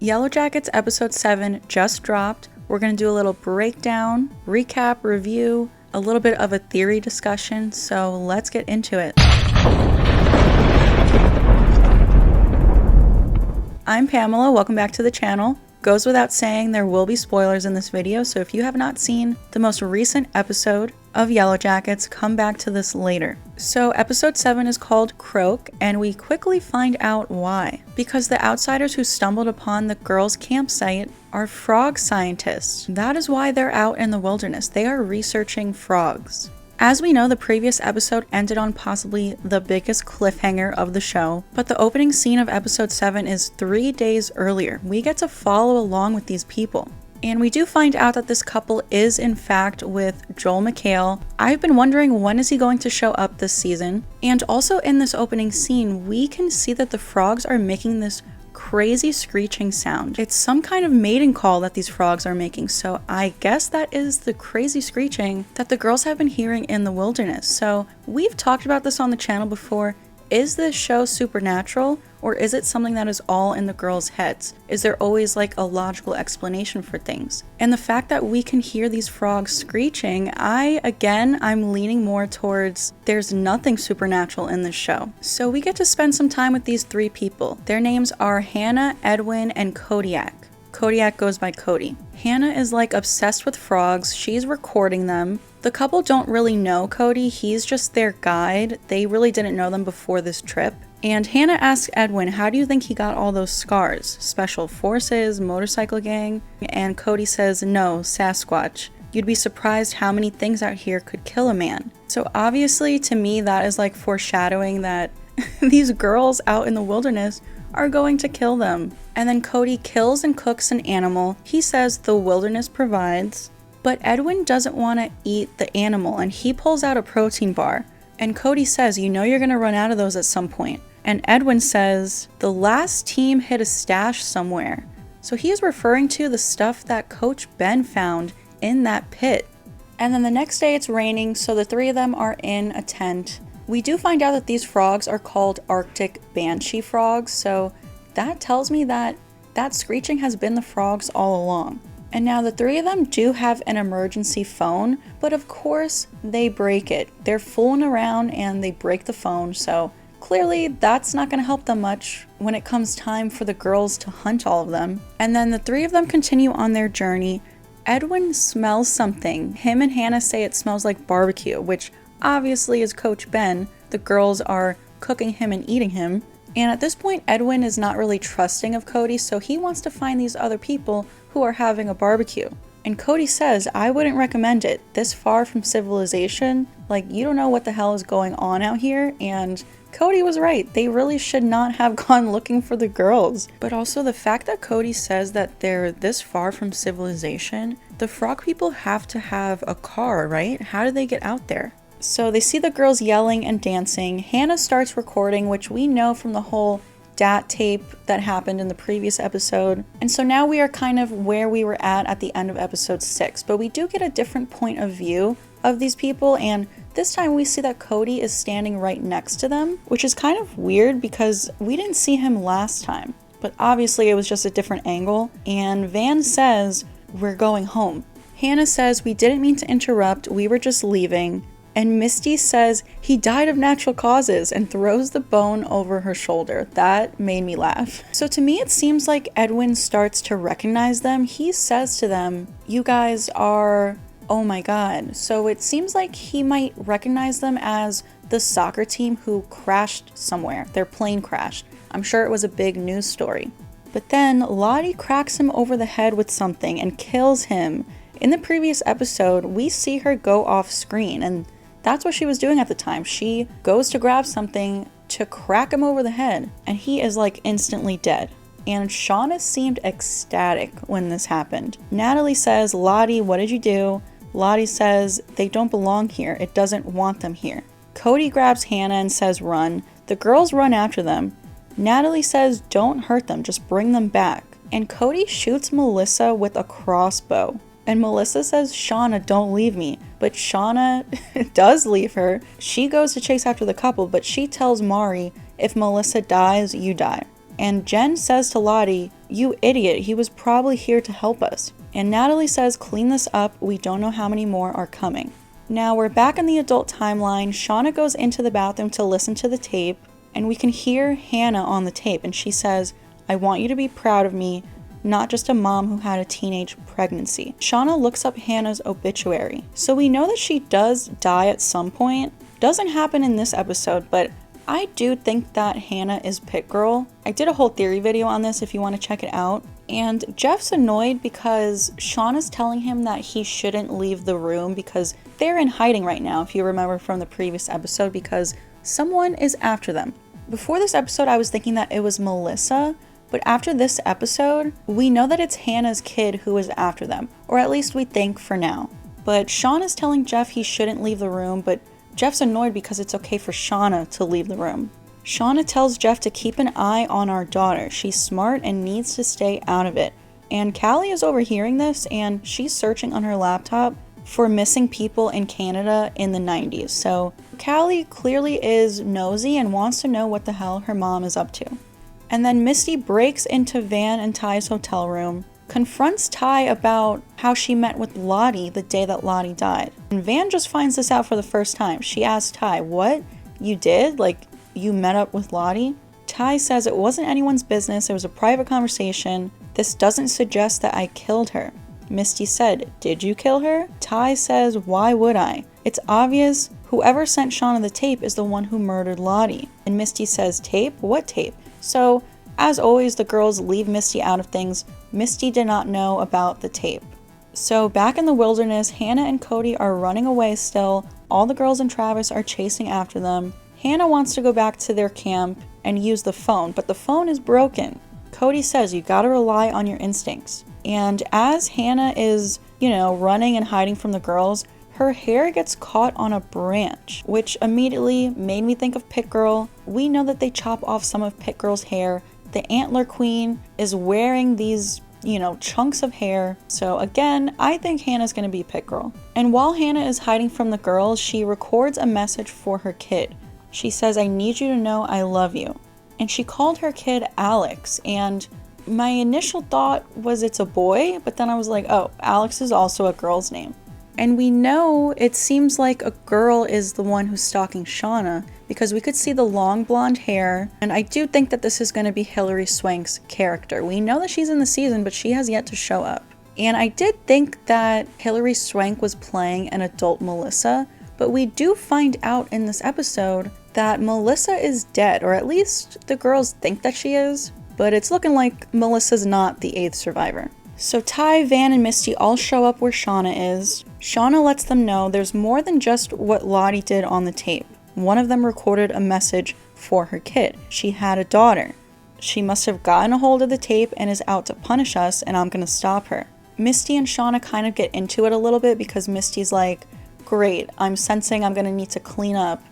Yellowjackets episode 7 just dropped. We're going to do a little breakdown, recap, review, a little bit of a theory discussion, so let's get into it. I'm Pamela, welcome back to the channel. Goes without saying there will be spoilers in this video, so if you have not seen the most recent episode of Yellowjackets, come back to this later. So episode 7 is called Croak, and we quickly find out why. Because the outsiders who stumbled upon the girls' campsite are frog scientists. That is why they're out in the wilderness. They are researching frogs. As we know, the previous episode ended on possibly the biggest cliffhanger of the show, but the opening scene of episode 7 is 3 days earlier. We get to follow along with these people. And we do find out that this couple is in fact with Joel McHale. I've been wondering, when is he going to show up this season? And also in this opening scene, we can see that the frogs are making this crazy screeching sound. It's some kind of mating call that these frogs are making, so I guess that is the crazy screeching that the girls have been hearing in the wilderness. So we've talked about this on the channel before. Is this show supernatural, or is it something that is all in the girls' heads? Is there always like a logical explanation for things? And the fact that we can hear these frogs screeching, I'm leaning more towards there's nothing supernatural in this show. So we get to spend some time with these 3 people. Their names are Hannah, Edwin, and Kodiak. Kodiak goes by Cody. Hannah is like obsessed with frogs. She's recording them. The couple don't really know Cody. He's just their guide. They really didn't know them before this trip. And Hannah asks Edwin, how do you think he got all those scars? Special forces, motorcycle gang? And Cody says, no, Sasquatch. You'd be surprised how many things out here could kill a man. So obviously, to me, that is like foreshadowing that these girls out in the wilderness are going to kill them. And then Cody kills and cooks an animal. He says the wilderness provides, but Edwin doesn't want to eat the animal, and he pulls out a protein bar. And Cody says, you know you're going to run out of those at some point. And Edwin says, the last team hid a stash somewhere. So he is referring to the stuff that Coach Ben found in that pit. And then the next day it's raining, so the 3 of them are in a tent. We do find out that these frogs are called Arctic banshee frogs, so that tells me that that screeching has been the frogs all along. And now the 3 of them do have an emergency phone, but of course they break it. They're fooling around and they break the phone, so clearly that's not going to help them much when it comes time for the girls to hunt all of them. And then the 3 of them continue on their journey. Edwin smells something. Him and Hannah say it smells like barbecue, which obviously is Coach Ben. The girls are cooking him and eating him. And at this point, Edwin is not really trusting of Cody, so he wants to find these other people who are having a barbecue. And Cody says, I wouldn't recommend it. This far from civilization, like, you don't know what the hell is going on out here. And Cody was right. They really should not have gone looking for the girls. But also the fact that Cody says that they're this far from civilization, the frog people have to have a car, right? How do they get out there? So they see the girls yelling and dancing. Hannah starts recording, which we know from the whole DAT tape that happened in the previous episode. And so now we are kind of where we were at the end of episode 6. But we do get a different point of view of these people, and this time we see that Cody is standing right next to them, which is kind of weird because we didn't see him last time. But obviously it was just a different angle. And Van says, we're going home. Hannah says, we didn't mean to interrupt, we were just leaving. And Misty says he died of natural causes and throws the bone over her shoulder. That made me laugh. So to me, it seems like Edwin starts to recognize them. He says to them, you guys are, oh my God. So it seems like he might recognize them as the soccer team who crashed somewhere. Their plane crashed. I'm sure it was a big news story. But then Lottie cracks him over the head with something and kills him. In the previous episode, we see her go off screen, and that's what she was doing at the time. She goes to grab something to crack him over the head, and he is like instantly dead. And Shauna seemed ecstatic when this happened. Natalie says, Lottie, what did you do? Lottie says, they don't belong here. It doesn't want them here. Cody grabs Hannah and says, run. The girls run after them. Natalie says, don't hurt them, just bring them back. And Cody shoots Melissa with a crossbow. And Melissa says, Shauna, don't leave me. But Shauna does leave her. She goes to chase after the couple, but she tells Mari, if Melissa dies, you die. And Jen says to Lottie, You idiot, he was probably here to help us. And Natalie says, clean this up, we don't know how many more are coming. Now we're back in the adult timeline. Shauna goes into the bathroom to listen to the tape, and we can hear Hannah on the tape, and she says, I want you to be proud of me, not just a mom who had a teenage pregnancy. Shauna looks up Hannah's obituary. So we know that she does die at some point. Doesn't happen in this episode, but I do think that Hannah is Pit Girl. I did a whole theory video on this if you want to check it out. And Jeff's annoyed because Shauna's telling him that he shouldn't leave the room because they're in hiding right now, if you remember from the previous episode, because someone is after them. Before this episode, I was thinking that it was Melissa, but after this episode, we know that it's Hannah's kid who is after them, or at least we think for now. But Shauna's telling Jeff he shouldn't leave the room, but Jeff's annoyed because it's okay for Shauna to leave the room. Shauna tells Jeff to keep an eye on our daughter. She's smart and needs to stay out of it. And Callie is overhearing this, and she's searching on her laptop for missing people in Canada in the 90s. So Callie clearly is nosy and wants to know what the hell her mom is up to. And then Misty breaks into Van and Ty's hotel room, confronts Ty about how she met with Lottie the day that Lottie died. And Van just finds this out for the first time. She asks Ty, what? You did? Like, you met up with Lottie? Ty says it wasn't anyone's business, it was a private conversation. This doesn't suggest that I killed her. Misty said, did you kill her? Ty says, why would I? It's obvious whoever sent Shauna the tape is the one who murdered Lottie. And Misty says, tape? What tape? So, as always, the girls leave Misty out of things. Misty did not know about the tape. So back in the wilderness, Hannah and Cody are running away still. All the girls and Travis are chasing after them. Hannah wants to go back to their camp and use the phone, but the phone is broken. Cody says you gotta rely on your instincts. And as Hannah is, running and hiding from the girls, her hair gets caught on a branch, which immediately made me think of Pit Girl. We know that they chop off some of Pit Girl's hair. The Antler Queen is wearing these, chunks of hair. So again, I think Hannah's gonna be Pit Girl. And while Hannah is hiding from the girls, she records a message for her kid. She says, I need you to know I love you. And she called her kid Alex. And my initial thought was it's a boy, but then I was like, oh, Alex is also a girl's name. And we know it seems like a girl is the one who's stalking Shauna because we could see the long blonde hair. And I do think that this is going to be Hilary Swank's character. We know that she's in the season, but she has yet to show up. And I did think that Hilary Swank was playing an adult Melissa, but we do find out in this episode that Melissa is dead, or at least the girls think that she is, but it's looking like Melissa's not the 8th survivor. So Ty, Van, and Misty all show up where Shauna is. Shauna lets them know there's more than just what Lottie did on the tape. One of them recorded a message for her kid. She had a daughter. She must have gotten a hold of the tape and is out to punish us, and I'm gonna stop her. Misty and Shauna kind of get into it a little bit because Misty's like, great, I'm sensing I'm gonna need to clean up.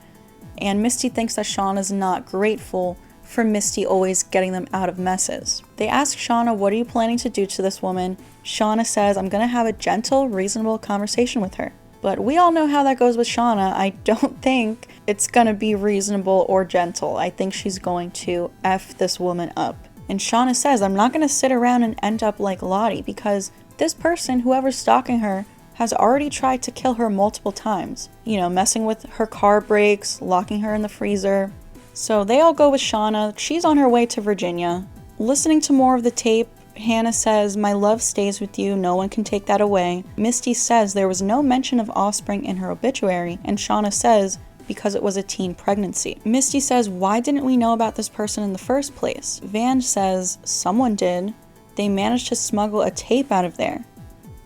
And Misty thinks that Shauna's not grateful for Misty always getting them out of messes. They ask Shauna, what are you planning to do to this woman? Shauna says, I'm gonna have a gentle, reasonable conversation with her. But we all know how that goes with Shauna. I don't think it's gonna be reasonable or gentle. I think she's going to F this woman up. And Shauna says, I'm not gonna sit around and end up like Lottie because this person, whoever's stalking her, has already tried to kill her multiple times. Messing with her car brakes, locking her in the freezer. So they all go with Shauna. She's on her way to Virginia. Listening to more of the tape, Hannah says, my love stays with you, no one can take that away. Misty says there was no mention of offspring in her obituary, and Shauna says, because it was a teen pregnancy. Misty says, why didn't we know about this person in the first place? Van says, someone did. They managed to smuggle a tape out of there.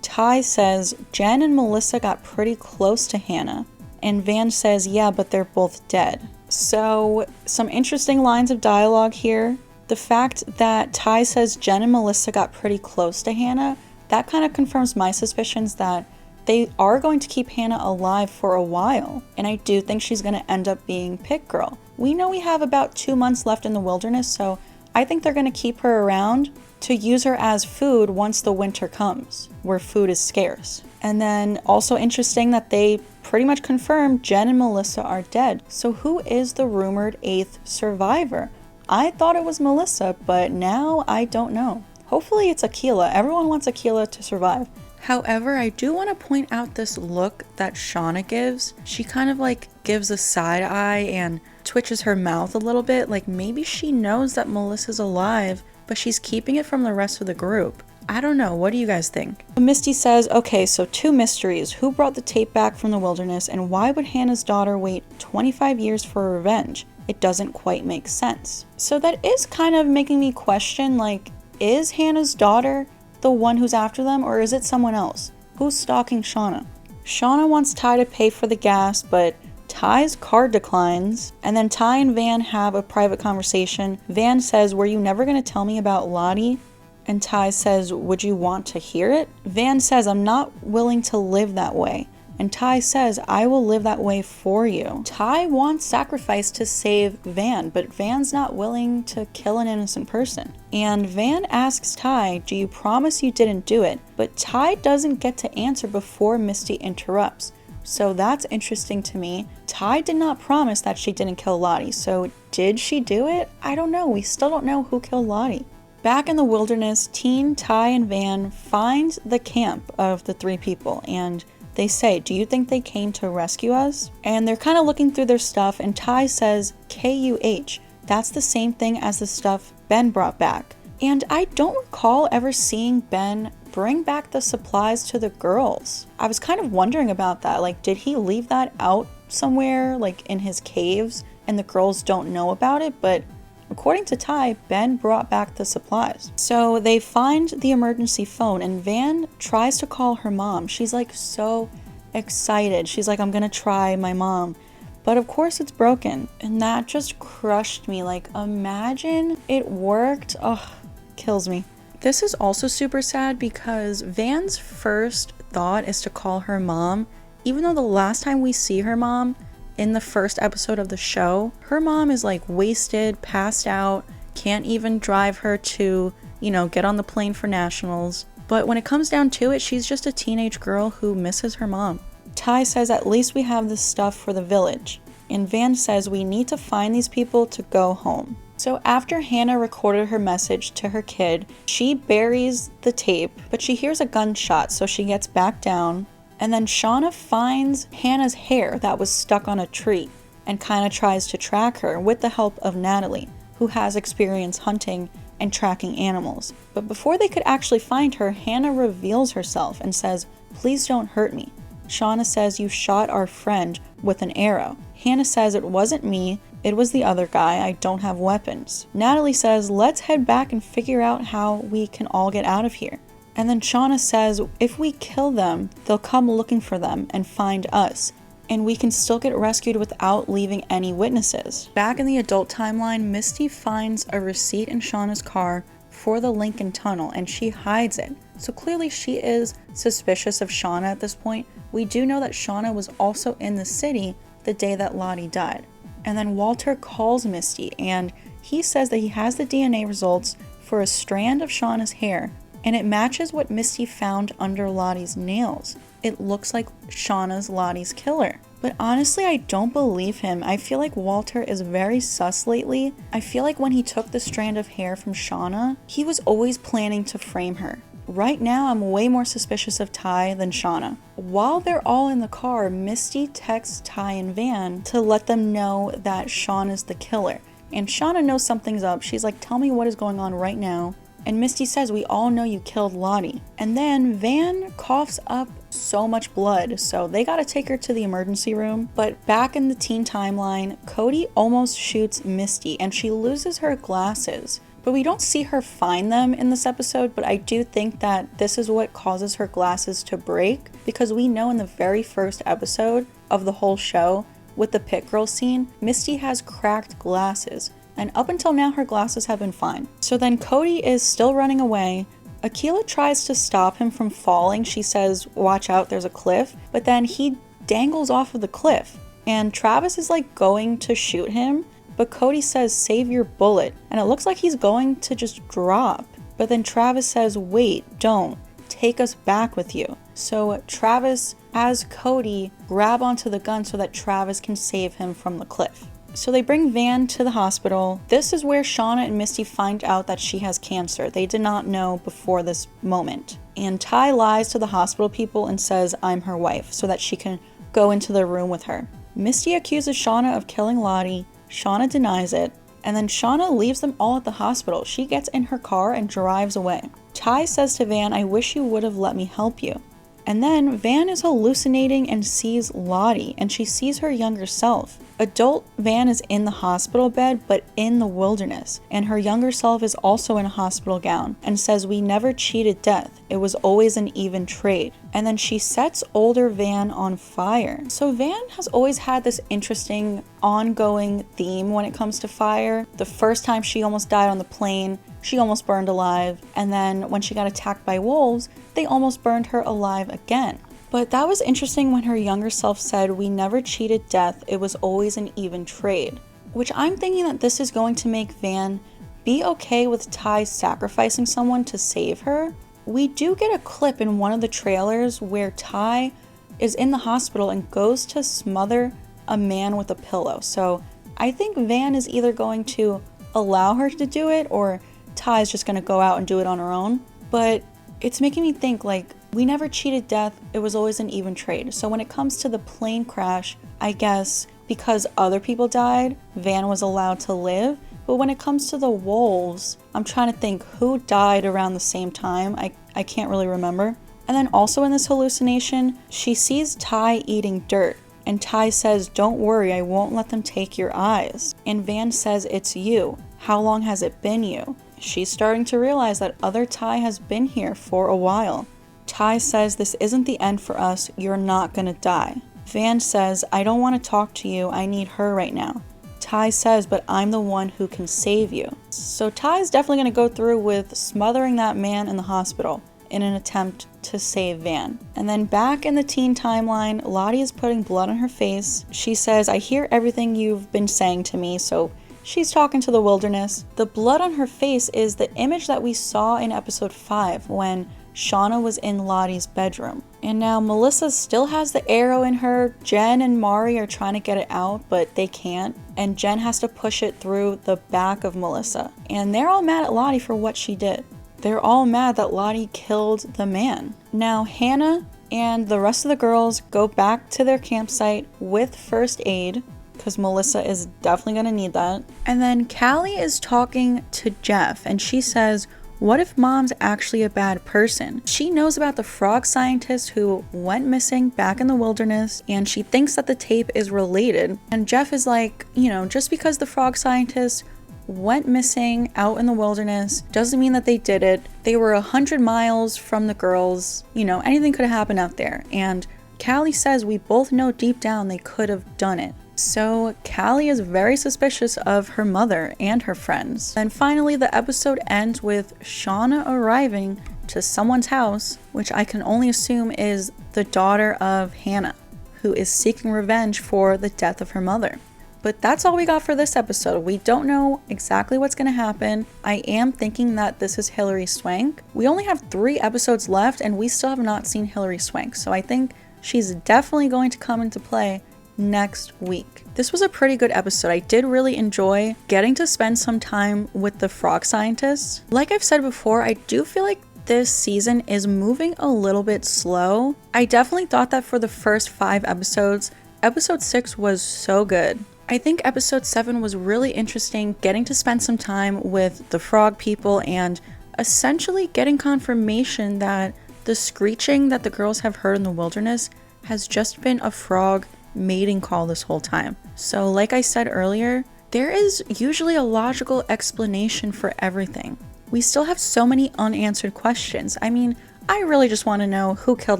Ty says, Jen and Melissa got pretty close to Hannah. And Van says, yeah, but they're both dead. So, some interesting lines of dialogue here. The fact that Ty says Jen and Melissa got pretty close to Hannah, that kind of confirms my suspicions that they are going to keep Hannah alive for a while. And I do think she's going to end up being Pit Girl. We know we have about 2 months left in the wilderness, so I think they're going to keep her around to use her as food once the winter comes, where food is scarce. And then also interesting that they pretty much confirmed Jen and Melissa are dead. So who is the rumored 8th survivor? I thought it was Melissa, but now I don't know. Hopefully it's AKILAH. Everyone wants AKILAH to survive. However, I do want to point out this look that Shauna gives. She kind of like gives a side eye and twitches her mouth a little bit, like maybe she knows that Melissa's alive, but she's keeping it from the rest of the group. I don't know, what do you guys think? Misty says, okay, so 2 mysteries. Who brought the tape back from the wilderness, and why would Hannah's daughter wait 25 years for revenge? It doesn't quite make sense. So that is kind of making me question, like, is Hannah's daughter the one who's after them, or is it someone else? Who's stalking Shauna? Shauna wants Ty to pay for the gas, but Ty's card declines, and then Ty and Van have a private conversation. Van says, were you never going to tell me about Lottie? And Ty says, would you want to hear it? Van says, I'm not willing to live that way. And Ty says, I will live that way for you. Ty wants sacrifice to save Van, but Van's not willing to kill an innocent person. And Van asks Ty, do you promise you didn't do it? But Ty doesn't get to answer before Misty interrupts. So that's interesting to me. Ty did not promise that she didn't kill Lottie, so did she do it? I don't know. We still don't know who killed Lottie. Back in the wilderness, Teen, Ty, and Van find the camp of the 3 people, and they say, do you think they came to rescue us? And they're kind of looking through their stuff, and Ty says, KUH. That's the same thing as the stuff Ben brought back. And I don't recall ever seeing Ben bring back the supplies to the girls. I was kind of wondering about that. Like, did he leave that out somewhere, like in his caves, and the girls don't know about it? But according to Ty, Ben brought back the supplies. So they find the emergency phone, and Van tries to call her mom. She's like so excited. She's like, I'm gonna try my mom. But of course it's broken. And that just crushed me. Like, imagine it worked. Oh, kills me. This is also super sad because Van's first thought is to call her mom, even though the last time we see her mom in the first episode of the show, her mom is like wasted, passed out, can't even drive her to, get on the plane for nationals. But when it comes down to it, she's just a teenage girl who misses her mom. Ty says, at least we have this stuff for the village. And Van says, we need to find these people to go home. So after Hannah recorded her message to her kid, she buries the tape, but she hears a gunshot, so she gets back down. And then Shauna finds Hannah's hair that was stuck on a tree and kind of tries to track her with the help of Natalie, who has experience hunting and tracking animals. But before they could actually find her, Hannah reveals herself and says, please don't hurt me. Shauna says, you shot our friend with an arrow. Hannah says, it wasn't me, it was the other guy, I don't have weapons. Natalie says, let's head back and figure out how we can all get out of here. And then Shauna says, if we kill them, they'll come looking for them and find us, and we can still get rescued without leaving any witnesses. Back in the adult timeline, Misty finds a receipt in Shauna's car for the Lincoln Tunnel, and she hides it. So clearly she is suspicious of Shauna at this point. We do know that Shauna was also in the city the day that Lottie died. And then Walter calls Misty, and he says that he has the DNA results for a strand of Shauna's hair, and it matches what Misty found under Lottie's nails. It looks like Shauna's Lottie's killer. But honestly, I don't believe him. I feel like Walter is very sus lately. I feel like when he took the strand of hair from Shauna, he was always planning to frame her. Right now, I'm way more suspicious of Ty than Shauna. While they're all in the car, Misty texts Ty and Van to let them know that Shauna's the killer. And Shauna knows something's up. She's like, tell me what is going on right now. And Misty says, we all know you killed Lottie. And then Van coughs up so much blood, so they gotta take her to the emergency room. But back in the teen timeline, Cody almost shoots Misty and she loses her glasses. But we don't see her find them in this episode, but I do think that this is what causes her glasses to break, because we know in the very first episode of the whole show, with the pit girl scene, Misty has cracked glasses. And up until now, her glasses have been fine. So then Cody is still running away. AKILAH tries to stop him from falling. She says, watch out, there's a cliff. But then he dangles off of the cliff. And Travis is like going to shoot him. But Cody says, save your bullet. And it looks like he's going to just drop. But then Travis says, wait, don't. Take us back with you. So Travis has Cody grab onto the gun so that Travis can save him from the cliff. So they bring Van to the hospital. This is where Shauna and Misty find out that she has cancer. They did not know before this moment. And Ty lies to the hospital people and says, I'm her wife, so that she can go into the room with her. Misty accuses Shauna of killing Lottie. Shauna denies it. And then Shauna leaves them all at the hospital. She gets in her car and drives away. Ty says to Van, I wish you would have let me help you. And then Van is hallucinating and sees Lottie, and she sees her younger self. Adult Van is in the hospital bed, but in the wilderness, and her younger self is also in a hospital gown and says, we never cheated death. It was always an even trade. And then she sets older Van on fire. So Van has always had this interesting ongoing theme when it comes to fire. The first time she almost died on the plane, she almost burned alive, and then when she got attacked by wolves, they almost burned her alive again. But that was interesting when her younger self said, we never cheated death, it was always an even trade. Which I'm thinking that this is going to make Van be okay with Ty sacrificing someone to save her. We do get a clip in one of the trailers where Ty is in the hospital and goes to smother a man with a pillow. So I think Van is either going to allow her to do it, or Ty's just gonna go out and do it on her own. But it's making me think, like, we never cheated death, it was always an even trade. So when it comes to the plane crash, I guess because other people died, Van was allowed to live. But when it comes to the wolves, I'm trying to think who died around the same time. I can't really remember. And then also in this hallucination, she sees Ty eating dirt. And Ty says, don't worry, I won't let them take your eyes. And Van says, it's you. How long has it been you? She's starting to realize that other Ty has been here for a while. Ty says, this isn't the end for us, you're not gonna die. Van says, I don't want to talk to you, I need her right now. Ty says, but I'm the one who can save you. So Ty's definitely gonna go through with smothering that man in the hospital in an attempt to save Van. And then back in the teen timeline, Lottie is putting blood on her face. She says, I hear everything you've been saying to me, so she's talking to the wilderness. The blood on her face is the image that we saw in episode 5 when Shauna was in Lottie's bedroom. And now Melissa still has the arrow in her. Jen and Mari are trying to get it out, but they can't. And Jen has to push it through the back of Melissa. And they're all mad at Lottie for what she did. They're all mad that Lottie killed the man. Now Hannah and the rest of the girls go back to their campsite with first aid, because Melissa is definitely going to need that. And then Callie is talking to Jeff, and she says, what if Mom's actually a bad person? She knows about the frog scientist who went missing back in the wilderness, and she thinks that the tape is related. And Jeff is like, you know, just because the frog scientist went missing out in the wilderness doesn't mean that they did it. They were 100 miles from the girls. You know, anything could have happened out there. And Callie says we both know deep down they could have done it. So Callie is very suspicious of her mother and her friends. Then finally the episode ends with Shauna arriving to someone's house, which I can only assume is the daughter of Hannah, who is seeking revenge for the death of her mother. But that's all we got for this episode. We don't know exactly what's going to happen. I am thinking that this is Hilary Swank. We only have 3 episodes left and we still have not seen Hilary Swank. So I think she's definitely going to come into play next week. This was a pretty good episode. I did really enjoy getting to spend some time with the frog scientists. Like I've said before, I do feel like this season is moving a little bit slow. I definitely thought that for the first 5 episodes. Episode 6 was so good. I think episode 7 was really interesting, getting to spend some time with the frog people and essentially getting confirmation that the screeching that the girls have heard in the wilderness has just been a frog mating call this whole time. So like I said earlier, there is usually a logical explanation for everything. We still have so many unanswered questions. I mean, I really just want to know who killed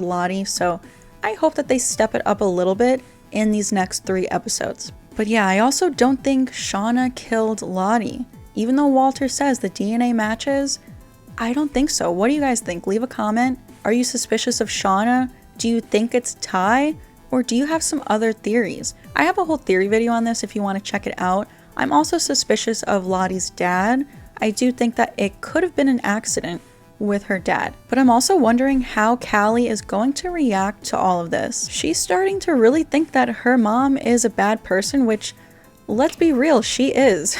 Lottie, so I hope that they step it up a little bit in these next 3 episodes. But yeah, I also don't think Shauna killed Lottie. Even though Walter says the DNA matches, I don't think so. What do you guys think? Leave a comment. Are you suspicious of Shauna? Do you think it's Ty? Or do you have some other theories? I have a whole theory video on this if you want to check it out. I'm also suspicious of Lottie's dad. I do think that it could have been an accident with her dad. But I'm also wondering how Callie is going to react to all of this. She's starting to really think that her mom is a bad person, which let's be real, she is.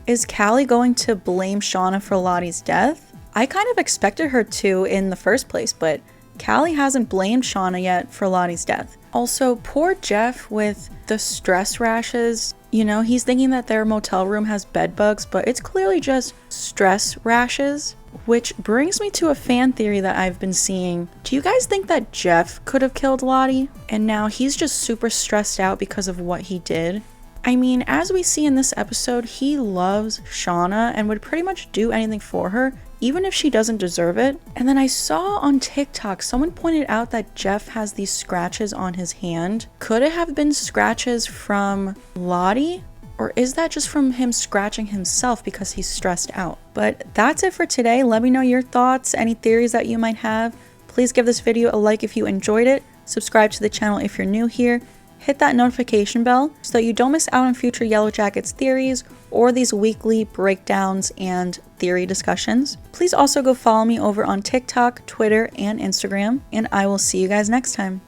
Is Callie going to blame Shauna for Lottie's death? I kind of expected her to in the first place, but Callie hasn't blamed Shauna yet for Lottie's death. Also, poor Jeff with the stress rashes. You know, he's thinking that their motel room has bed bugs, but it's clearly just stress rashes. Which brings me to a fan theory that I've been seeing. Do you guys think that Jeff could have killed Lottie? And now he's just super stressed out because of what he did? I mean, as we see in this episode, he loves Shauna and would pretty much do anything for her, even if she doesn't deserve it. And then I saw on TikTok, someone pointed out that Jeff has these scratches on his hand. Could it have been scratches from Lottie? Or is that just from him scratching himself because he's stressed out? But that's it for today. Let me know your thoughts, any theories that you might have. Please give this video a like if you enjoyed it. Subscribe to the channel if you're new here. Hit that notification bell so that you don't miss out on future Yellowjackets theories or these weekly breakdowns and theory discussions. Please also go follow me over on TikTok, Twitter, and Instagram, and I will see you guys next time.